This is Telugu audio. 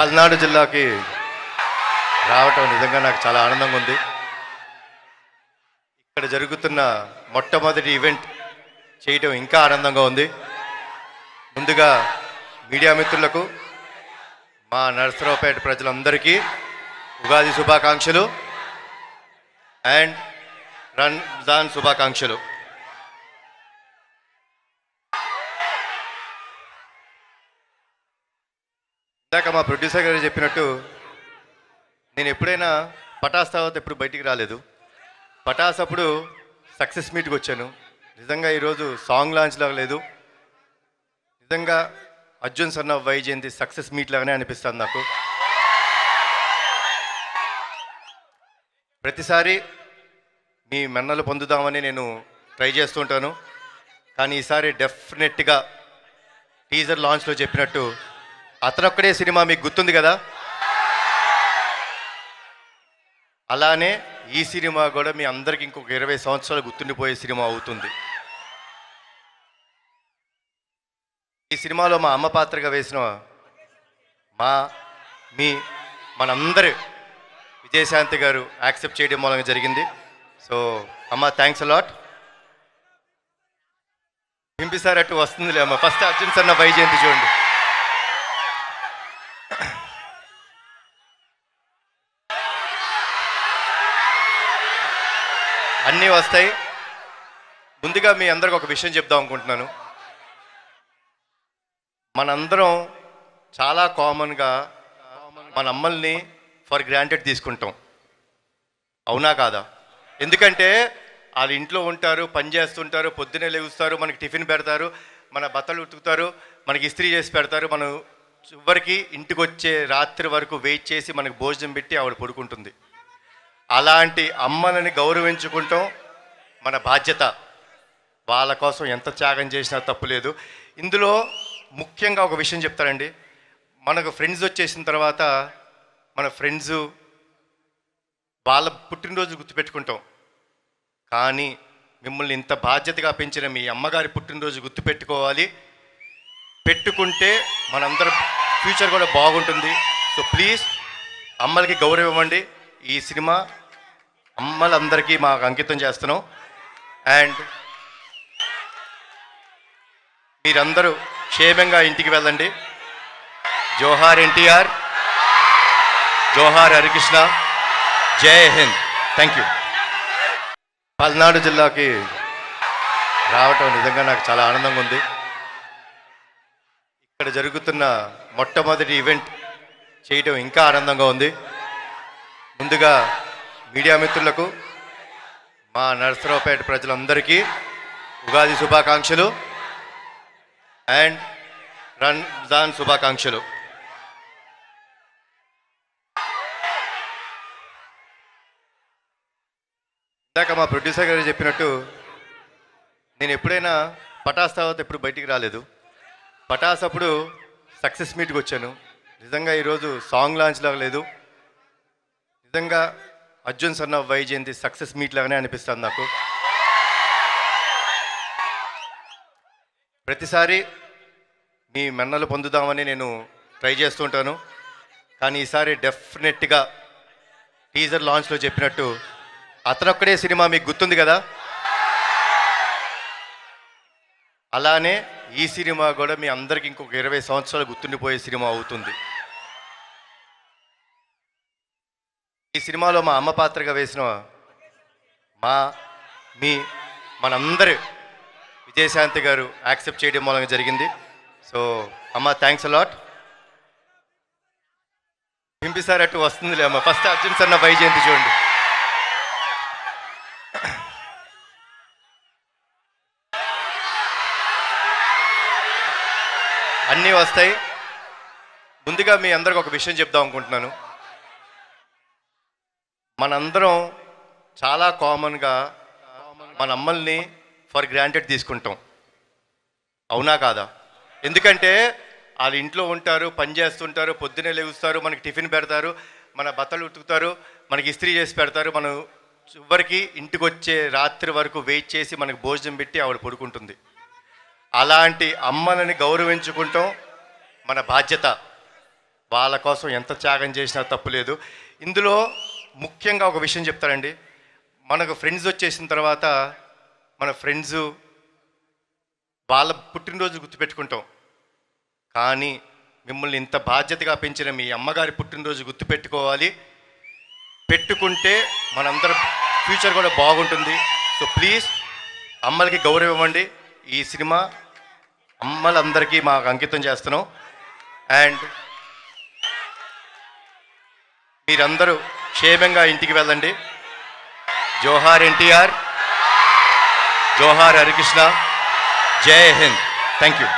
పల్నాడు జిల్లాకి రావటం నిజంగా నాకు చాలా ఆనందంగా ఉంది. ఇక్కడ జరుగుతున్న మొట్టమొదటి ఈవెంట్ చేయటం ఇంకా ఆనందంగా ఉంది. ముందుగా మీడియా మిత్రులకు, మా నరసరావుపేట ప్రజలందరికీ ఉగాది శుభాకాంక్షలు అండ్ రంజాన్ శుభాకాంక్షలు. ఇందాక మా ప్రొడ్యూసర్ గారు చెప్పినట్టు నేను ఎప్పుడైనా పటాస్ తర్వాత ఎప్పుడు బయటికి రాలేదు. పటాస్ అప్పుడు సక్సెస్ మీట్కి వచ్చాను. నిజంగా ఈరోజు సాంగ్ లాంచ్ లాగా లేదు, నిజంగా Arjun son of Vyjayanthi success meet లాగానే అనిపిస్తుంది నాకు. ప్రతిసారి మీ మన్నలు పొందుదామని నేను ట్రై చేస్తుంటాను, కానీ ఈసారి డెఫినెట్గా టీజర్ లాంచ్లో చెప్పినట్టు అతనొక్కడే సినిమా మీకు గుర్తుంది కదా, అలానే ఈ సినిమా కూడా మీ అందరికి ఇంకొక 20 సంవత్సరాలు గుర్తుండిపోయే సినిమా అవుతుంది. ఈ సినిమాలో మా అమ్మ పాత్రగా వేసిన మనందరి విజయశాంతి గారు యాక్సెప్ట్ చేయడం మూలంగా జరిగింది. సో అమ్మ, థ్యాంక్స్ అలాట్. పింపిసారట్టు వస్తుందిలే అమ్మ. ఫస్ట్ అర్జున్ సన్న వైజయంతి చూడండి. అన్నీ వస్తాయి. ముందుగా మీ అందరికి ఒక విషయం చెప్దాం అనుకుంటున్నాను. మనందరం చాలా కామన్గా మన అమ్మల్ని ఫర్ గ్రాంటెడ్ తీసుకుంటాం, అవునా కాదా? ఎందుకంటే వాళ్ళు ఇంట్లో ఉంటారు, పని చేస్తుంటారు, పొద్దునే లేగుస్తారు, మనకి టిఫిన్ పెడతారు, మన బట్టలు ఉతుకుతారు, మనకి ఇస్త్రీ చేసి పెడతారు, మనం చివరికి ఇంటికి వచ్చే రాత్రి వరకు వెయిట్ చేసి మనకు భోజనం పెట్టి ఆవిడ పడుకుంటుంది. అలాంటి అమ్మలని గౌరవించుకుంటాం మన బాధ్యత. వాళ్ళ కోసం ఎంత త్యాగం చేసినా తప్పులేదు. ఇందులో ముఖ్యంగా ఒక విషయం చెప్తారండి. మనకు ఫ్రెండ్స్ వచ్చేసిన తర్వాత మన ఫ్రెండ్స్ వాళ్ళ పుట్టినరోజు గుర్తుపెట్టుకుంటాం, కానీ మిమ్మల్ని ఇంత బాధ్యతగా పెంచిన మీ అమ్మగారి పుట్టినరోజు గుర్తుపెట్టుకోవాలి. పెట్టుకుంటే మనందరం ఫ్యూచర్ కూడా బాగుంటుంది. సో ప్లీజ్ అమ్మలకి గౌరవం ఇవ్వండి. ఈ సినిమా అమ్మలందరికీ మాకు అంకితం చేస్తున్నాం. అండ్ మీరందరూ క్షేమంగా ఇంటికి వెళ్ళండి. జోహార్ ఎన్టీఆర్, జోహార్ హరికృష్ణ, జై హింద్. Thank you. పల్నాడు జిల్లాకి రావటం నిజంగా నాకు చాలా ఆనందంగా ఉంది. ఇక్కడ జరుగుతున్న మొట్టమొదటి ఈవెంట్ చేయటం ఇంకా ఆనందంగా ఉంది. ముందుగా మీడియా మిత్రులకు, మా నరసరావుపేట ప్రజలందరికీ ఉగాది శుభాకాంక్షలు అండ్ రంజాన్ శుభాకాంక్షలు. ఇందాక మా ప్రొడ్యూసర్ గారు చెప్పినట్టు నేను ఎప్పుడైనా పటాస్ తర్వాత ఎప్పుడు బయటికి రాలేదు. పటాస్ అప్పుడు సక్సెస్ మీట్కి వచ్చాను. నిజంగా ఈరోజు సాంగ్ లాంచ్ లాగా లేదు, నిజంగా Arjun son of Vyjayanthi success meet లాగానే అనిపిస్తుంది నాకు. ప్రతిసారి మీ మన్నలు పొందుదామని నేను ట్రై చేస్తుంటాను, కానీ ఈసారి డెఫినెట్గా టీజర్ లాంచ్లో చెప్పినట్టు అతనొక్కడే సినిమా మీకు గుర్తుంది కదా, అలానే ఈ సినిమా కూడా మీ అందరికి ఇంకొక 20 సంవత్సరాలు గుర్తుండిపోయే సినిమా అవుతుంది. ఈ సినిమాలో మా అమ్మ పాత్రగా వేసిన మనందరి విజయశాంతి గారు యాక్సెప్ట్ చేయడం మూలంగా జరిగింది. సో అమ్మ, థ్యాంక్స్ అలాట్. పింపిసారట్టు వస్తుందిలే అమ్మ. ఫస్ట్ అర్జున్ సన్న వైజయంతి చూడండి. అన్నీ వస్తాయి. ముందుగా మీ అందరికి ఒక విషయం చెప్దాం అనుకుంటున్నాను. మనందరం చాలా కామన్గా మన అమ్మల్ని ఫర్ గ్రాంటెడ్ తీసుకుంటాం, అవునా కాదా? ఎందుకంటే వాళ్ళు ఇంట్లో ఉంటారు, పని చేస్తుంటారు, పొద్దునే లేగుస్తారు, మనకి టిఫిన్ పెడతారు, మన బట్టలు ఉతుకుతారు, మనకి ఇస్త్రీ చేసి పెడతారు, మనం చివరికి ఇంటికి వచ్చే రాత్రి వరకు వెయిట్ చేసి మనకు భోజనం పెట్టి ఆవిడ పడుకుంటుంది. అలాంటి అమ్మలని గౌరవించుకుంటాం మన బాధ్యత. వాళ్ళ కోసం ఎంత త్యాగం చేసినా తప్పులేదు. ఇందులో ముఖ్యంగా ఒక విషయం చెప్తారండి. మనకు ఫ్రెండ్స్ వచ్చేసిన తర్వాత మన ఫ్రెండ్స్ వాళ్ళ పుట్టినరోజు గుర్తుపెట్టుకుంటాం, కానీ మిమ్మల్ని ఇంత బాధ్యతగా పెంచిన మీ అమ్మగారి పుట్టినరోజు గుర్తుపెట్టుకోవాలి. పెట్టుకుంటే మనందరం ఫ్యూచర్ కూడా బాగుంటుంది. సో ప్లీజ్ అమ్మలకి గౌరవం ఇవ్వండి. ఈ సినిమా అమ్మలందరికీ మాకు అంకితం చేస్తున్నాం. అండ్ మీరందరూ క్షేమంగా ఇంటికి వెళ్ళండి. జోహార్ ఎన్టీఆర్, జోహార్ హరికృష్ణ, జై హింద్. Thank you.